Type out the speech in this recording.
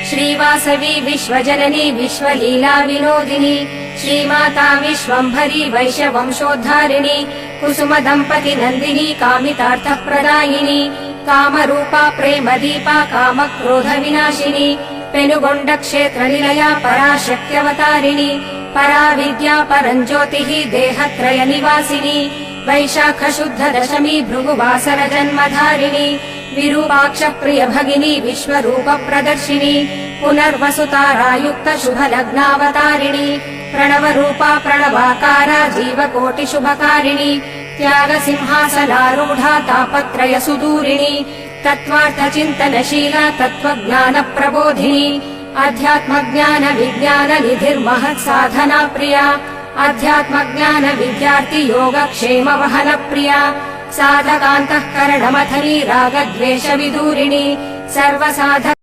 श्रीवासवी विश्वजननी विश्वलीला विनोदिनी श्रीमाता विश्वम्भरी वैश्यवंशोद्धारिणी कुसुम दंपति नंदिनी कामितार्थप्रदायिनी कामरूपा प्रेमदीपा कामक्रोध विनाशिनी पेनुगोंड क्षेत्र निलया पराशक्त्यवतारिणी परा विद्या परञ्ज्योतिः देहत्रय निवासिनी वैशाख शुद्ध दशमी भृगुवासर जन्मधारिणी विरूपाक्ष प्रिय भगिनी विश्वरूप प्रदर्शिनी पुनर्वसुतारायुक्त शुभ लग्नावतारिणी प्रणव रूपा प्रणवाकारा जीवकोटि शुभकारिणी त्याग सिंहासनारूढा तापत्रय सुदूरिणी तत्त्वार्थ चिन्तनशीला तत्त्वज्ञान प्रबोधिनी अध्यात्म ज्ञान विज्ञान निधिर्महत् साधना प्रिया अध्यात्म ज्ञान विद्यार्थी योग क्षेम वहन प्रिया साधकान्तःकरणमथनी रागद्वेष विदूरिणी सर्वसाधक